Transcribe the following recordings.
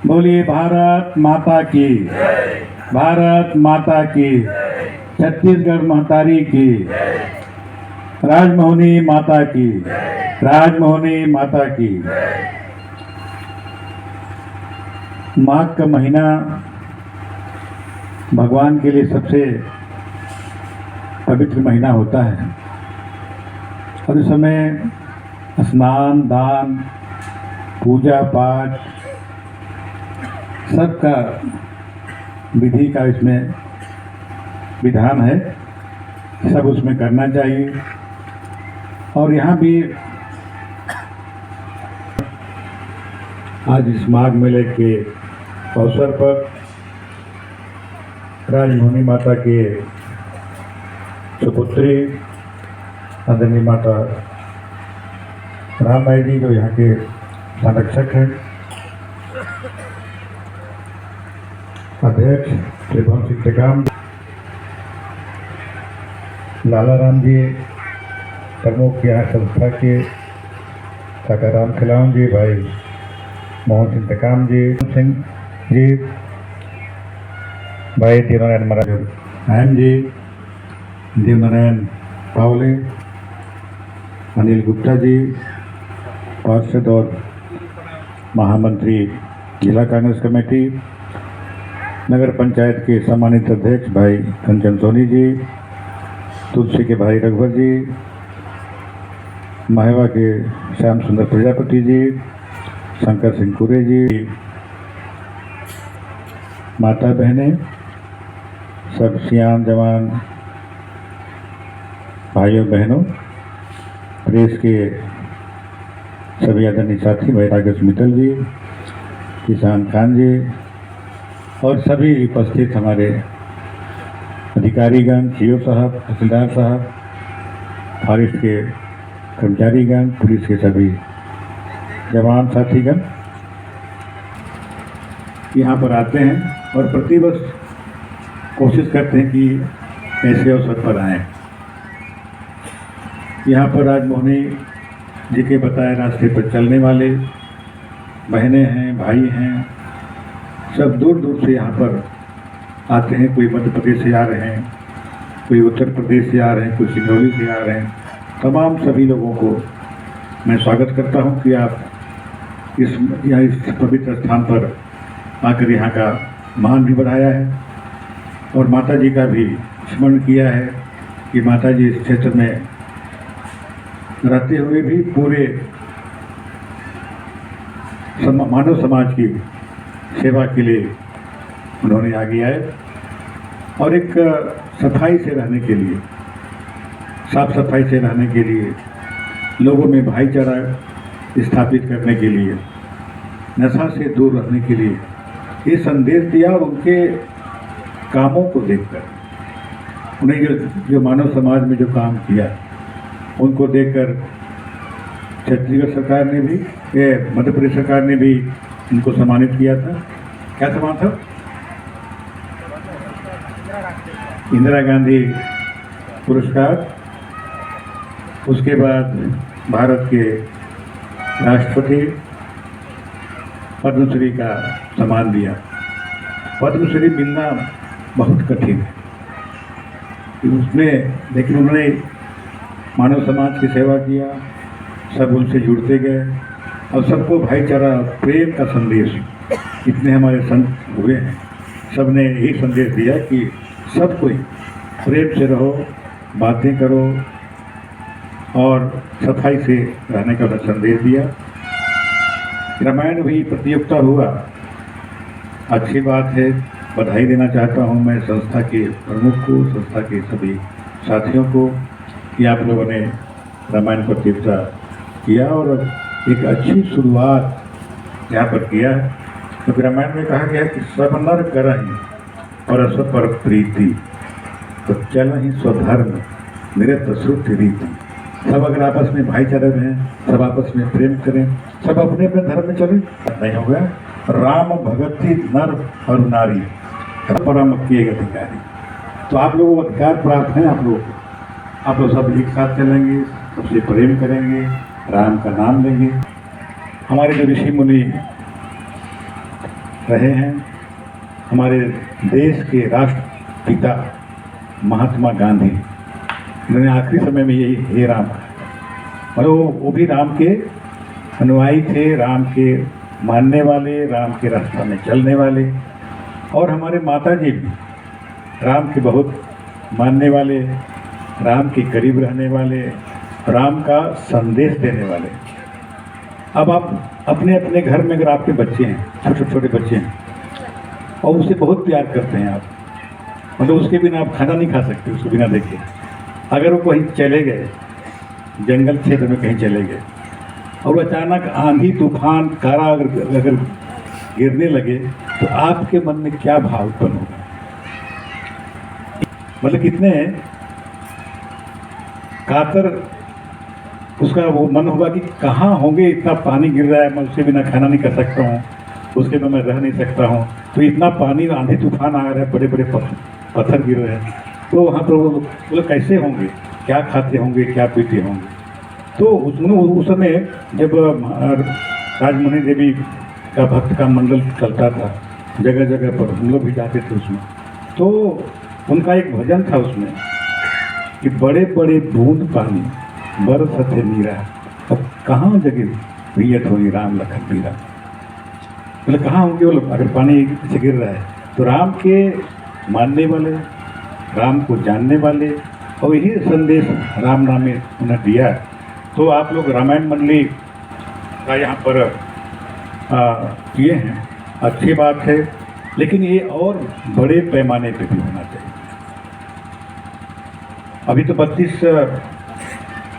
बोलिए भारत माता की, भारत माता की, छत्तीसगढ़ महतारी की, राजमोहनी माता की, राजमोहनी माता की। माघ का महीना भगवान के लिए सबसे पवित्र महीना होता है और इस समय स्नान दान पूजा पाठ सबका विधि का इसमें विधान है, सब उसमें करना चाहिए। और यहाँ भी आज इस माघ मेले के अवसर पर राजमोहनी माता के सुपुत्री आदरणीय माता रामबाई जी जो यहाँ के संरक्षक हैं, अध्यक्ष त्रिभुवन सिंह टेकाम, लाला राम जी प्रमुख यहाँ संस्था के, काकाराम खिलावन जी, भाई मोहन सिंह टेकाम जी, सिंह जी, भाई देवनारायण महाराज अहम जी, देवनारायण पावले, अनिल गुप्ता जी पार्षद और महामंत्री जिला कांग्रेस कमेटी, नगर पंचायत के सम्मानित अध्यक्ष भाई कंचन सोनी जी, तुलसी के भाई रघुवर जी, महवा के श्याम सुंदर प्रजापति जी, शंकर सिंह कुरे जी, माता बहनें, सब सियान जवान भाइयों बहनों, प्रेस के सभी आदरणीय साथी भाई राकेश मित्तल जी, किसान खान जी और सभी उपस्थित हमारे अधिकारीगण, सीओ साहब, तहसीलदार साहब, फॉरेस्ट के कर्मचारीगण, पुलिस के सभी जवान साथीगण यहाँ पर आते हैं और प्रतिवर्ष कोशिश करते हैं कि ऐसे अवसर पर आएँ। यहाँ पर राजमोहनी जी के बताए रास्ते पर चलने वाले बहनें हैं, भाई हैं, सब दूर दूर से यहाँ पर आते हैं। कोई मध्य प्रदेश से आ रहे हैं, कोई उत्तर प्रदेश से आ रहे हैं, कोई सिंगरौली से आ रहे हैं। तमाम सभी लोगों को मैं स्वागत करता हूँ कि आप इस पवित्र स्थान पर आकर यहाँ का मान भी बढ़ाया है और माता जी का भी स्मरण किया है कि माता जी इस क्षेत्र में रहते हुए भी पूरे मानव समाज की सेवा के लिए उन्होंने आगे आए और एक सफाई से रहने के लिए, साफ सफाई से रहने के लिए, लोगों में भाईचारा स्थापित करने के लिए, नशा से दूर रहने के लिए ये संदेश दिया। और उनके कामों को देखकर उन्हें जो मानव समाज में जो काम किया उनको देखकर छत्तीसगढ़ सरकार ने भी, मध्य प्रदेश सरकार ने भी उनको सम्मानित किया था। क्या सम्मान था? इंदिरा गांधी पुरस्कार। उसके बाद भारत के राष्ट्रपति पद्मश्री का सम्मान दिया। पद्मश्री मिलना बहुत कठिन है उसमें, लेकिन उन्होंने मानव समाज की सेवा किया, सब उनसे जुड़ते गए और सबको भाईचारा प्रेम का संदेश, इतने हमारे संत हुए हैं, सब ने यही संदेश दिया कि सब कोई प्रेम से रहो, बातें करो और सफाई से रहने का संदेश दिया। रामायण भी प्रतियोगिता हुआ, अच्छी बात है, बधाई देना चाहता हूँ मैं संस्था के प्रमुख को, संस्था के सभी साथियों को कि आप लोगों ने रामायण प्रतियोगिता किया और एक अच्छी शुरुआत यहाँ पर किया है। तो रामायण में कहा गया कि सब नर करहि परस्पर प्रीति, तो चल ही स्वधर्म निरत श्रुति रीति। सब अगर आपस में भाईचारे रहें, सब आपस में प्रेम करें, सब अपने अपने धर्म में चलें, नहीं होगा। राम भगति नर और नारी परम किए अधिकारी। तो आप लोगों को अधिकार प्राप्त है, आप लोग सब एक साथ चलेंगे, सबसे प्रेम करेंगे, राम का नाम लेंगे। हमारे जो ऋषि मुनि रहे हैं हमारे देश के राष्ट्रपिता महात्मा गांधी। उन्होंने आखिरी समय में यही हे राम, और वो भी राम के अनुयायी थे, राम के मानने वाले, राम के रास्ता में चलने वाले। और हमारे माता जी भी राम के बहुत मानने वाले, राम के करीब रहने वाले, राम का संदेश देने वाले। अब आप अपने अपने घर में अगर आपके बच्चे हैं, छोटे छोटे बच्चे हैं, और उसे बहुत प्यार करते हैं आप, मतलब उसके बिना आप खाना नहीं खा सकते, उसके बिना देखे। अगर वो कहीं चले गए, जंगल क्षेत्र में कहीं चले गए, और अचानक आंधी तूफान कारा अगर गिरने लगे, तो आपके मन में क्या भाव उत्पन्न होगा? मतलब कितने कातर उसका वो मन होगा कि कहाँ होंगे, इतना पानी गिर रहा है, मैं उसके बिना खाना नहीं कर सकता हूँ, उसके बिना मैं रह नहीं सकता हूँ। तो इतना पानी, आंधी तूफान आ रहा है, बड़े बड़े पत्थर गिर रहे हैं, तो वहाँ पर वो लोग कैसे होंगे, क्या खाते होंगे, क्या पीते होंगे? तो उस समय जब राजमोहनी देवी का भक्त का मंडल चलता था, जगह जगह पर हम लोग भी जाते थे उसमें, तो उनका एक भजन था उसमें कि बड़े बड़े बूंद पानी बरसते मीरा, अब कहाँ जगह भैयत होगी राम लखन मीरा। मतलब कहाँ होंगे वो लोग अगर पानी से गिर रहा है? तो राम के मानने वाले, राम को जानने वाले, और यही संदेश राम नाम में उन्हें दिया। तो आप लोग रामायण मंडली का यहाँ पर किए हैं, अच्छी बात है, लेकिन ये और बड़े पैमाने पे भी होना चाहिए। अभी तो 32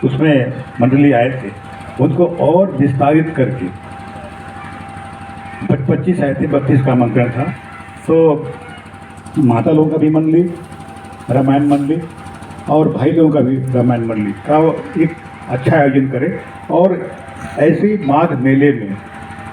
उसमें मंडली आए थे, उनको और विस्तारित करके 25 आए थे, 32 का आमंत्रण था। तो माता लोगों का भी मंडली, रामायण मंडली, और भाई लोगों का भी रामायण मंडली का एक अच्छा आयोजन करें। और ऐसे ही माघ मेले में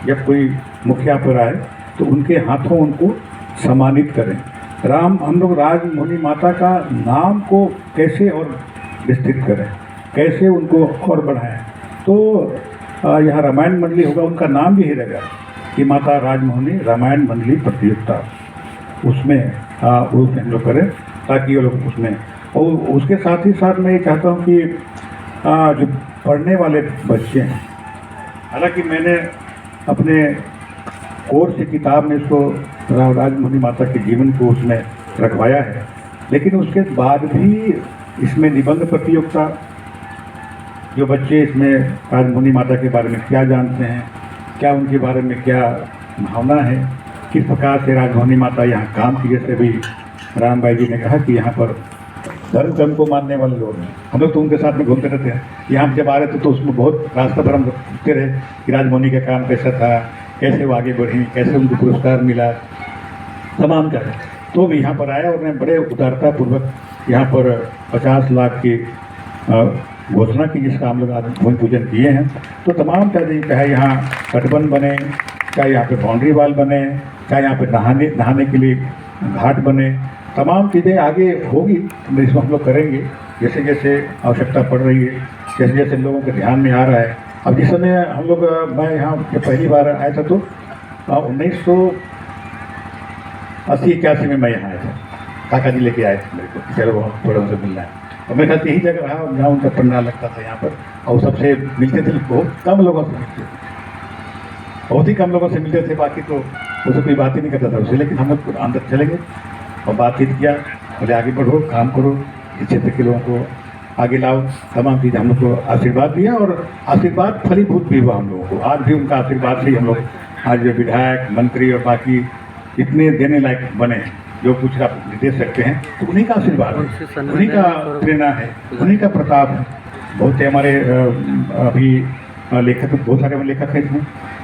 जब कोई मुखिया पर आए तो उनके हाथों उनको सम्मानित करें। हम लोग राजमोहिनी माता का नाम को कैसे और विस्तृत करें, कैसे उनको और बढ़ाएं। तो यहाँ रामायण मंडली होगा, उनका नाम भी रहेगा कि माता राजमोहिनी रामायण मंडली प्रतियोगिता, उसमें हम लोग करें ताकि वो लोग उसमें। और उसके साथ ही साथ मैं ये चाहता हूँ कि जो पढ़ने वाले बच्चे हैं, हालांकि मैंने अपने कोर्स की किताब में इसको राजमोहिनी माता के जीवन को उसमें रखवाया है, लेकिन उसके बाद भी इसमें निबंध प्रतियोगिता, जो बच्चे इसमें राजमोहिनी माता के बारे में क्या जानते हैं, क्या उनके बारे में क्या भावना है, किस प्रकार से राजमोहिनी माता यहाँ काम की। जैसे भी राम भाई जी ने कहा कि यहाँ पर धर्म को मानने वाले लोग हैं, हम लोग तो उनके साथ में घूमते रहते हैं। यहाँ जब आ रहे थे तो उसमें बहुत रास्ता पर हम पूछते रहे कि राजमोहिनी का काम कैसा था, कैसे वो आगे बढ़ी, कैसे उनको पुरस्कार मिला, तमाम का। तो भी यहाँ पर आया और उन्होंने बड़े उदारतापूर्वक यहाँ पर 50 लाख की घोषणा की, जिसका हम लोग आज भूमि पूजन किए हैं। तो तमाम चाहे यहाँ तटबंध बने, चाहे यहाँ पे बाउंड्री वाल बने, चाहे यहाँ पे नहाने के लिए घाट बने, तमाम चीज़ें आगे होगी, इसमें हम लोग करेंगे जैसे जैसे आवश्यकता पड़ रही है, जैसे जैसे लोगों के ध्यान में आ रहा है। अब जिस समय हम लोग मैं यहाँ जब पहली बार आया था तो 1980-81 में मैं यहाँ आया था, काका जी लेके आए थे मेरे को, चलो थोड़ा उनसे मिलना है। और मेरे ख्याल यही जगह रहा जहाँ उनका पंडाल लगता था यहाँ पर, और सबसे मिलते थे, बहुत कम लोगों से मिलते थे, बहुत ही कम लोगों से मिलते थे, बाकी तो उससे कोई बात ही नहीं करता था उससे। लेकिन हम लोग अंदर चले गए और बातचीत किया, बोले आगे बढ़ो, काम करो, इस क्षेत्र के लोगों को आगे लाओ, तमाम चीज़ हम लोग को आशीर्वाद दिया, और आशीर्वाद फलीभूत भी हुआ हम लोगों को। आज भी उनका आशीर्वाद से ही हम लोग आज जो विधायक, मंत्री और बाकी इतने देने लायक बने हैं, जो कुछ आप दे सकते हैं, तो उन्हीं का आशीर्वाद है, उन्हीं का प्रेरणा है, उन्हीं का प्रताप है। बहुत से हमारे अभी लेखक, बहुत सारे लेखक हैं इसमें,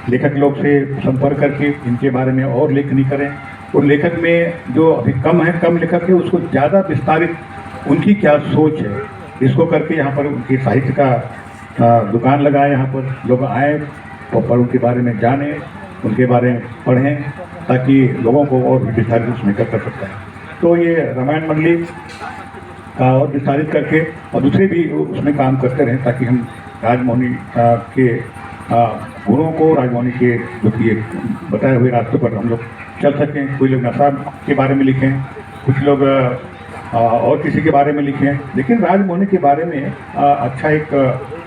लेखक लोग से संपर्क करके इनके बारे में और लेखनी करें। और लेखक में जो अभी कम लेखक है, उसको ज़्यादा विस्तारित उनकी क्या सोच है, इसको करके यहाँ पर उनकी साहित्य का दुकान लगाए, यहाँ पर लोग आए और उनके बारे में जानें, उनके बारे में पढ़ें, ताकि लोगों को और भी विस्तारित उसमें कर सकता है। तो ये रामायण मंडली का और विस्तारित करके और दूसरे भी उसमें काम करते रहें, ताकि हम राजमोहिनी के गुरुओं को राजमौनी के जो कि एक बताए हुए रास्ते पर हम लोग चल सकें। कोई लोग नशा के बारे में लिखें, कुछ लोग और किसी के बारे में लिखें, लेकिन राजमौनी के बारे में अच्छा एक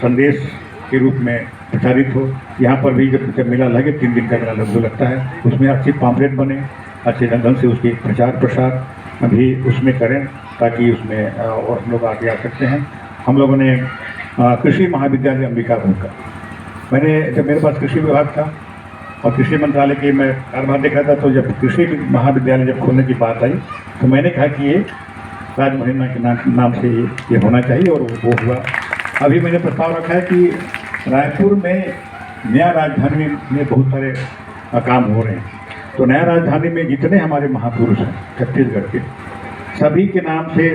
संदेश के रूप में प्रचारित हो। यहाँ पर भी जब मेला लगे, 3 दिन का मेला लगता है, उसमें अच्छी पॉम्पलेट बने, अच्छे ढंग से उसके प्रचार प्रसार भी उसमें करें, ताकि उसमें और हम लोग आगे आ सकते हैं। हम लोगों ने कृषि महाविद्यालय अंबिकापुर का, मैंने जब मेरे पास कृषि विभाग था और कृषि मंत्रालय के मैं कार्यभार देख रहा था, तो जब कृषि महाविद्यालय जब खोलने की बात आई तो मैंने कहा कि ये राजमौनी के नाम से ये होना चाहिए, और वो हुआ। अभी मैंने प्रस्ताव रखा है कि रायपुर में नया राजधानी में बहुत सारे काम हो रहे हैं, तो नया राजधानी में जितने हमारे महापुरुष हैं छत्तीसगढ़ के, सभी के नाम से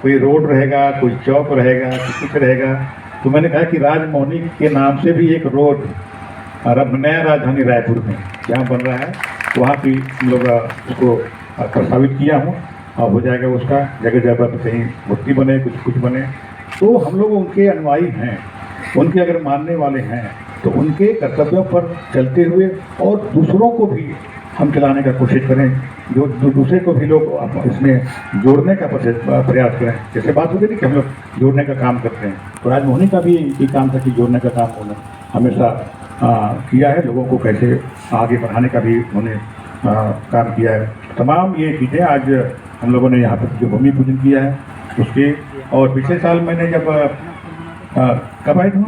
कोई रोड रहेगा, कोई चौक रहेगा, कुछ रहेगा। तो मैंने कहा कि राजमौनी के नाम से भी एक रोड नया राजधानी रायपुर में जहाँ बन रहा है, वहाँ भी हम लोग उसको प्रस्तावित किया हूँ, और हो जाएगा उसका जगह जगह पर कहीं मूर्ति बने, कुछ बने। तो हम लोग उनके अनुयायी हैं, उनके अगर मानने वाले हैं तो उनके कर्तव्यों पर चलते हुए और दूसरों को भी हम चलाने का कोशिश करें, जो दूसरे को भी लोग इसमें जोड़ने का प्रयास करें। जैसे बात होती है कि हम लोग जोड़ने का काम करते हैं, तो राजमौनी का भी ये काम था कि जोड़ने का काम उन्होंने हमेशा किया है, लोगों को कैसे आगे बढ़ाने का भी उन्होंने काम किया है। तमाम ये चीज़ें आज हम लोगों ने यहाँ पर जो भूमि पूजन किया है उसके, और पिछले साल मैंने जब कब आए थे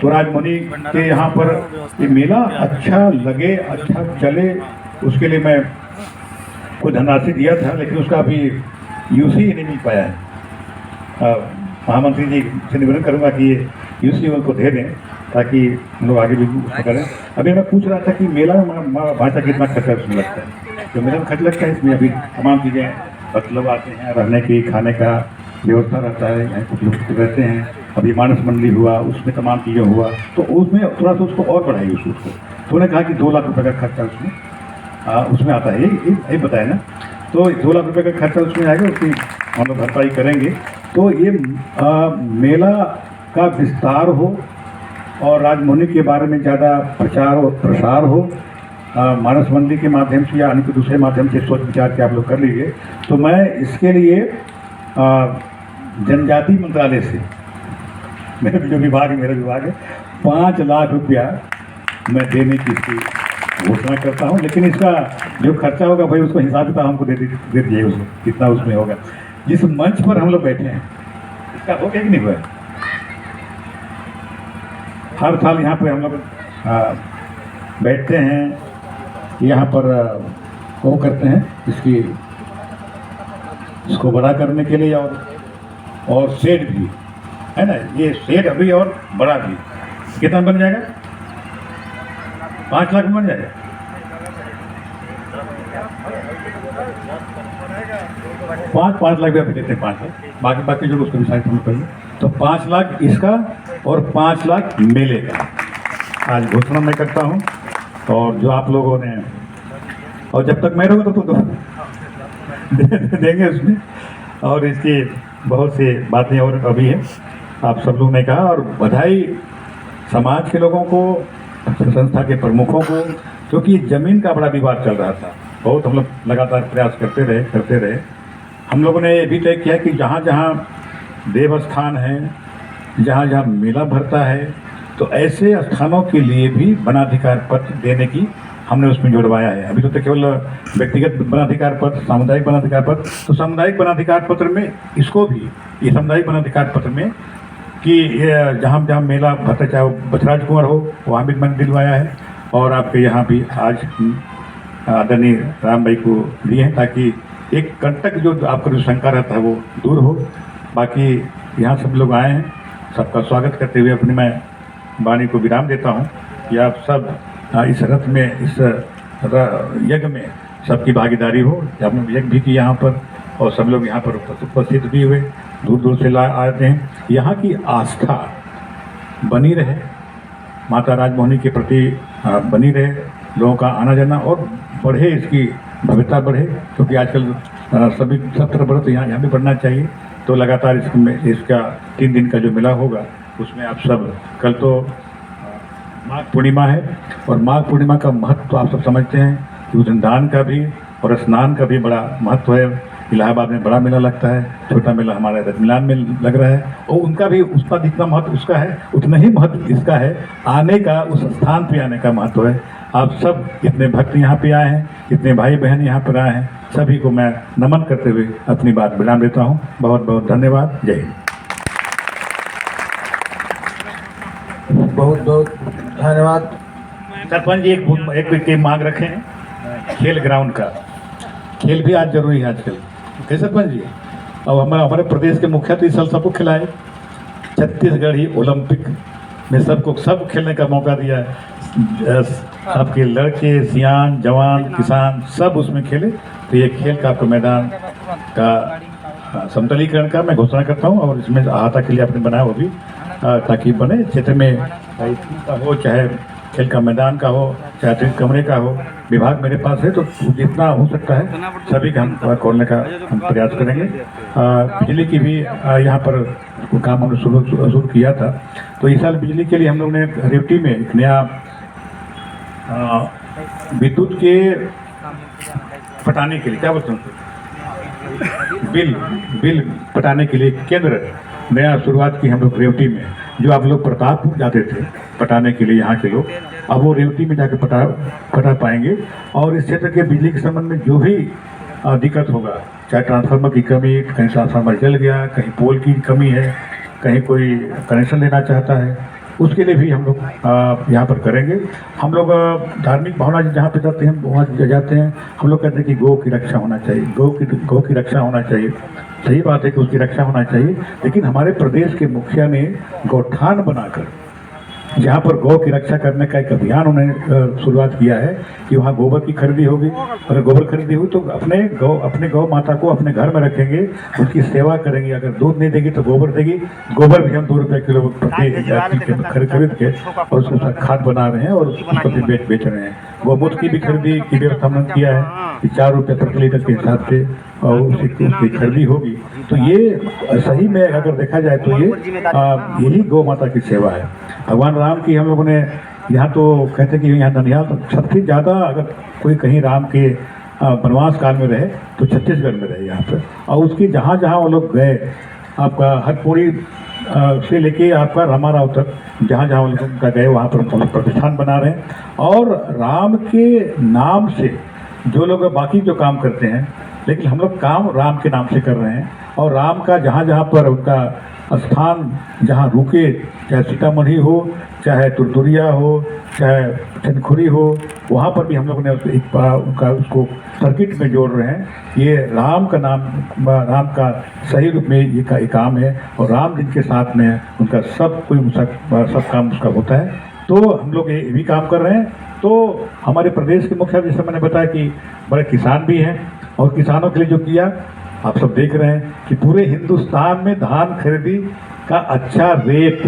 तो राजमौनी के यहाँ पर ये मेला अच्छा लगे, अच्छा चले, उसके लिए मैं कुछ धनराशि दिया था, लेकिन उसका अभी यूसी नहीं मिल पाया है। महामंत्री जी से निवेदन करूँगा कि ये यूसी उनको दे दें, ताकि हम लोग आगे भी उसको करें। अभी मैं पूछ रहा था कि मेला में भाषा कितना खर्चा उसमें लगता है, तो मेला में खर्च लगता है इसमें अभी तमाम चीज़ें, मतलब आते हैं, रहने की खाने का व्यवस्था रहता है, यहाँ कुछ लोग रहते हैं, अभी मानस मंडली हुआ, उसमें तमाम चीज़ें हुआ, तो उसमें थोड़ा सा उसको और बढ़ाई उसको। तो उन्होंने कहा कि 2 लाख रुपए का खर्चा उसमें आता है, यही बताया ना। तो 2 लाख रुपए का खर्चा उसमें आएगा, उसकी हम लोग भरपाई करेंगे। तो ये मेला का विस्तार हो और राजमौनी के बारे में ज़्यादा प्रचार और प्रसार हो, मानस मंडली के माध्यम से या अन्य दूसरे माध्यम से सोच विचार के आप लोग कर लीजिए। तो मैं इसके लिए जनजाति मंत्रालय से, मेरा जो विभाग है, मेरा विभाग है, 5 लाख रुपया मैं देने की इसकी घोषणा करता हूँ। लेकिन इसका जो खर्चा होगा भाई उसको हिसाब किताब हमको दे दीजिए, उसको कितना उसमें होगा। जिस मंच पर हम लोग बैठे हैं इसका हो गया कि नहीं हुआ? हर साल यहाँ पर हम लोग बैठते हैं, यहाँ पर वो करते हैं इसको बड़ा करने के लिए, और शेड भी है ना, ये शेड अभी और बड़ा भी कितना बन जाएगा? 5 लाख में बन जाएगा। 5 लाख रुपया देते हैं, 5 लाख, बाकी जो उसको भी साइड में करिए। तो 5 लाख इसका और 5 लाख मेले का आज घोषणा मैं करता हूँ। और जो आप लोगों ने, और जब तक मैं रहूँगा तो देंगे उसमें, और इसकी बहुत सी बातें और अभी है, आप सब लोगों ने कहा। और बधाई समाज के लोगों को, संस्था के प्रमुखों को, क्योंकि ज़मीन का बड़ा विवाद चल रहा था, बहुत हम लोग लगातार प्रयास करते रहे। हम लोगों ने ये भी तय किया कि जहाँ जहाँ देवस्थान है, जहाँ जहाँ मेला भरता है, तो ऐसे स्थानों के लिए भी वनाधिकार पत्र देने की हमने उसमें जुड़वाया है। अभी तो केवल व्यक्तिगत वनाधिकार पत्र, सामुदायिक वनाधिकार पत्र, तो सामुदायिक वनाधिकार पत्र में इसको भी, ये सामुदायिक वनाधिकार पत्र में कि जहाँ जहाँ मेला भरता, चाहे वो बछराज कुंवर हो, वहाँ भी मैंने दिलवाया है। और आपके यहाँ भी आज आदरणीय राम भाई को दिए हैं, ताकि एक कंटक जो आपका जो शंका रहता है वो दूर हो। बाकी यहाँ सब लोग आए हैं, सबका स्वागत करते हुए अपनी मैं वाणी को विराम देता हूँ कि आप सब इस रथ में, इस यज्ञ में सबकी भागीदारी हो। हमने यज्ञ भी की यहाँ पर, और सब लोग यहाँ पर उपस्थित भी हुए, दूर दूर से आते हैं। यहाँ की आस्था बनी रहे, माता राजमौनी के प्रति बनी रहे, लोगों का आना जाना और बढ़े, इसकी भव्यता बढ़े, क्योंकि आजकल सभी सब तरफ बढ़े, तो यहाँ भी बढ़ना चाहिए। तो लगातार इसका 3 दिन का जो मेला होगा उसमें आप सब, कल तो माघ पूर्णिमा है और माघ पूर्णिमा का महत्व तो आप सब समझते हैं कि उस दिन दान का भी और स्नान का भी बड़ा महत्व है। इलाहाबाद में बड़ा मेला लगता है, छोटा मेला हमारे रतमिलान में लग रहा है और उनका भी उसका जितना महत्व उसका है उतना ही महत्व इसका है। आने का, उस स्थान पे आने का महत्व है। आप सब इतने भक्त यहाँ पे आए हैं, इतने भाई बहन यहाँ पर आए हैं, सभी को मैं नमन करते हुए अपनी बात विराम देता हूँ। बहुत बहुत धन्यवाद। जय हिंद। बहुत बहुत धन्यवाद। सरपंच जी एक मांग रखे हैं, खेल ग्राउंड का। खेल भी आज जरूरी है आजकल, कैसे सरपंच जी? और हमारे प्रदेश के मुखिया तो इस साल सबको खिलाए। छत्तीसगढ़ ही ओलंपिक में सब खेलने का मौका दिया है। आपके लड़के, सियान, जवान, किसान सब उसमें खेले। तो ये खेल का आपको मैदान का समतलीकरण का मैं घोषणा करता हूँ और इसमें अहाता के लिए आपने बनाया वो भी ताकि बने क्षेत्र में हो, चाहे खेल का मैदान का हो, चाहे अतिरिक्त कमरे का हो। विभाग मेरे पास है तो जितना हो सकता है सभी का हम खोलने का हम प्रयास करेंगे। बिजली की भी यहाँ पर काम हमने शुरू किया था। तो इस साल बिजली के लिए हम लोग ने रेवटी में एक नया विद्युत के पटाने के लिए क्या बोलते हैं बिल पटाने के लिए केंद्र नया शुरुआत की हम लोग रेवटी में। जो आप लोग प्रतापपुर जाते थे पटाने के लिए यहाँ के लोग, अब वो रेवटी में जाकर पटा पाएंगे। और इस क्षेत्र के बिजली के संबंध में जो भी दिक्कत होगा, चाहे ट्रांसफार्मर की कमी, कहीं ट्रांसफार्मर जल गया, कहीं पोल की कमी है, कहीं कोई कनेक्शन लेना चाहता है, उसके लिए भी हम लोग यहाँ पर करेंगे। हम लोग धार्मिक भावना जहाँ पे जाते हैं वहाँ जाते हैं, हम लोग कहते हैं कि गौ की रक्षा होना चाहिए, गौ की रक्षा होना चाहिए। सही बात है कि उसकी रक्षा होना चाहिए, लेकिन हमारे प्रदेश के मुखिया ने गौठान बनाकर जहाँ पर गौ की रक्षा करने का एक अभियान उन्होंने शुरुआत किया है कि वहाँ गोबर की खरीदी होगी। अगर गोबर खरीदी हुई तो अपने गौ माता को अपने घर में रखेंगे, उसकी सेवा करेंगे। अगर दूध नहीं देगी तो गोबर देगी। गोबर भी हम 2 रुपये किलो प्रति खरीद के और उसको खाद बना रहे हैं और उसको भी बेच रहे हैं। गौमूत्र की भी खरीदी की व्यवस्था हमने किया है कि 4 रुपये प्रति लीटर के हिसाब से और उसकी खरीदी होगी। तो ये सही में अगर देखा जाए तो ये यही गौ माता की सेवा है। भगवान राम की हम लोगों ने यहाँ तो कहते हैं कि यहाँ ननिहाल तो सबसे ज़्यादा अगर कोई कहीं राम के वनवास काल में रहे तो छत्तीसगढ़ में रहे यहाँ पर। और उसकी जहाँ जहाँ वो लोग गए, आपका हरपुरी से लेके आपका रामाराव तक जहाँ जहाँ वो लोग गए वहाँ पर हम प्रतिष्ठान बना रहे हैं। और राम के नाम से जो लोग बाकी जो काम करते हैं, लेकिन हम लोग काम राम के नाम से कर रहे हैं। और राम का जहाँ जहाँ पर उनका स्थान जहाँ रुके, चाहे सीतामढ़ी हो, चाहे तुरतुरिया हो, चाहे चनखुरी हो, वहाँ पर भी हम लोगों ने उनका उसको सर्किट में जोड़ रहे हैं। ये राम का नाम, राम का सही रूप में ये का काम है और राम जिनके साथ में उनका सब काम उसका होता है। तो हम लोग ये भी काम कर रहे हैं। तो हमारे प्रदेश के मुखिया जैसे मैंने बताया कि बड़े किसान भी हैं और किसानों के लिए जो किया आप सब देख रहे हैं कि पूरे हिंदुस्तान में धान खरीदी का अच्छा रेट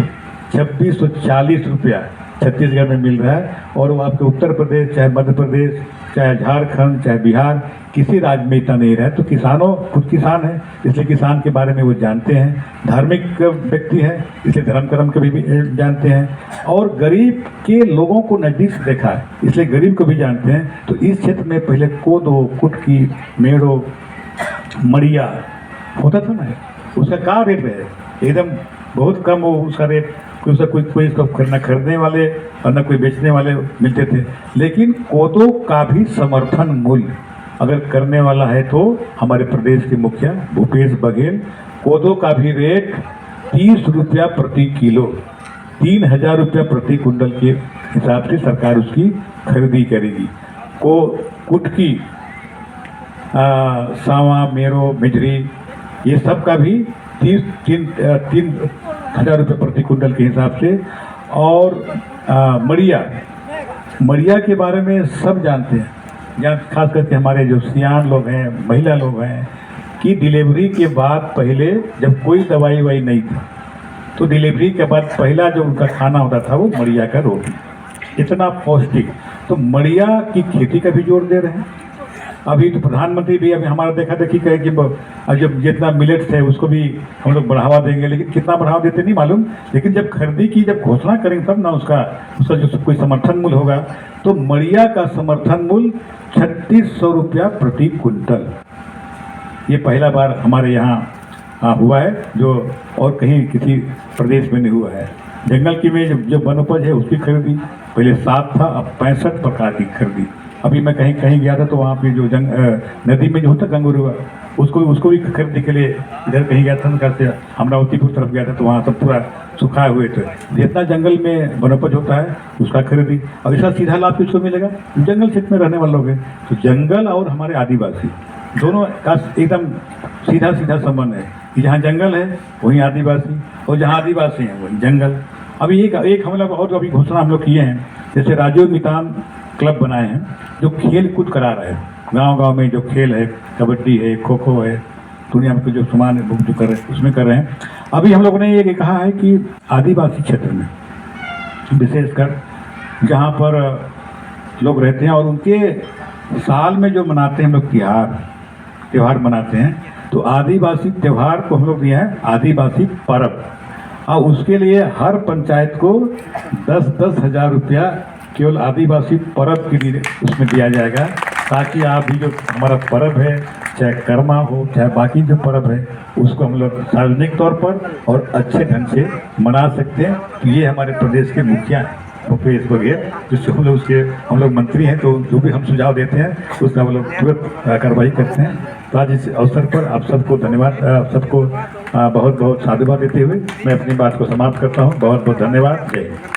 2640 रुपया छत्तीसगढ़ में मिल रहा है। और वो आपके उत्तर प्रदेश, चाहे मध्य प्रदेश, चाहे झारखंड, चाहे बिहार, किसी राज्य में इतना नहीं रहा है। तो किसानों खुद किसान हैं, इसलिए किसान के बारे में वो जानते हैं। धार्मिक व्यक्ति हैं, इसलिए धर्म कर्म के भी जानते हैं। और गरीब के लोगों को नज़दीक से देखा है, इसलिए गरीब को भी जानते हैं। तो इस क्षेत्र में पहले कोदो, कुटकी, मेड़ो, मड़िया होता था ना, उसका क्या रेट है? एकदम बहुत कम हो उसका रेट। कोई इसको न खरीदने वाले और न कोई बेचने वाले मिलते थे। लेकिन कोदो का भी समर्थन मूल्य अगर करने वाला है तो हमारे प्रदेश के मुखिया भूपेश बघेल, कोदो का भी रेट 30 रुपया प्रति किलो, 3000 रुपया प्रति कुंटल के हिसाब से सरकार उसकी खरीदी करेगी। कुटकी, सावा, मेरो, मिजरी, ये सब का भी 3,000 रुपये प्रति कुंटल के हिसाब से। और मड़िया के बारे में सब जानते हैं, जहाँ खास करके हमारे जो सियान लोग हैं, महिला लोग हैं, कि डिलीवरी के बाद पहले जब कोई दवाई वाई नहीं थी तो डिलीवरी के बाद पहला जो उनका खाना होता था वो मड़िया का रोटी, इतना पौष्टिक। तो मड़िया की खेती का भी जोर दे रहे हैं। अभी तो प्रधानमंत्री भी अभी हमारा देखा देखी कहे कि जब जितना मिलेट्स है उसको भी हम लोग बढ़ावा देंगे, लेकिन कितना बढ़ावा देते नहीं मालूम। लेकिन जब खरीदी की जब घोषणा करेंगे तब ना उसका जो कोई समर्थन मूल्य होगा। तो मड़िया का समर्थन मूल्य 3600 रुपया प्रति कुंटल, ये पहला बार हमारे यहाँ हुआ है, जो और कहीं किसी प्रदेश में नहीं हुआ है। जंगल की में जो वनोपज है उसकी खरीदी पहले 7 था, अब 65 प्रकार की खरीदी। अभी मैं कहीं गया था तो वहाँ पे जो नदी में जो होता गंगोरुआ, उसको भी खरीदने के लिए इधर कहीं गया था, कहते अमरावतीपुर तरफ गया था तो वहाँ सब पूरा सुखाए हुए थे। जितना जंगल में वनोपज होता है उसका खरीदी। और इसका सीधा लाभ किसको मिलेगा? जंगल क्षेत्र में रहने वाले लोग हैं। तो जंगल और हमारे आदिवासी दोनों का एकदम सीधा संबंध है कि जहाँ जंगल है वहीं आदिवासी, और जहाँ आदिवासी हैं वहीं जंगल। अभी एक हम लोग और अभी घोषणा हम लोग किए हैं, जैसे राजीव मितान क्लब बनाए हैं जो खेल कूद करा रहे हैं। गांव में जो खेल है, कबड्डी है, खो खो है, दुनिया में जो सामान जो कर रहे हैं उसमें कर रहे हैं। अभी हम लोगों ने ये कहा है कि आदिवासी क्षेत्र में विशेषकर जहाँ पर लोग रहते हैं और उनके साल में जो मनाते हैं हम लोग त्यौहार मनाते हैं, तो आदिवासी त्यौहार को हम लोग दिया है आदिवासी पर्व। और उसके लिए हर पंचायत को 10-10 हज़ार रुपया केवल आदिवासी पर्व के लिए उसमें दिया जाएगा, ताकि आप भी जो हमारा पर्व है, चाहे कर्मा हो चाहे बाकी जो पर्व है, उसको हम लोग सार्वजनिक तौर पर और अच्छे ढंग से मना सकते हैं। तो ये हमारे प्रदेश के मुखिया हैं भूपेश बघेल, जिससे हम लोग मंत्री हैं, तो जो भी हम सुझाव देते हैं उसका हम लोग तुरंत कार्रवाई करते हैं। तो आज इस अवसर पर आप सबको धन्यवाद, आप सबको बहुत बहुत साधुवाद देते हुए मैं अपनी बात को समाप्त करता हूँ। बहुत बहुत धन्यवाद। जय हिंद।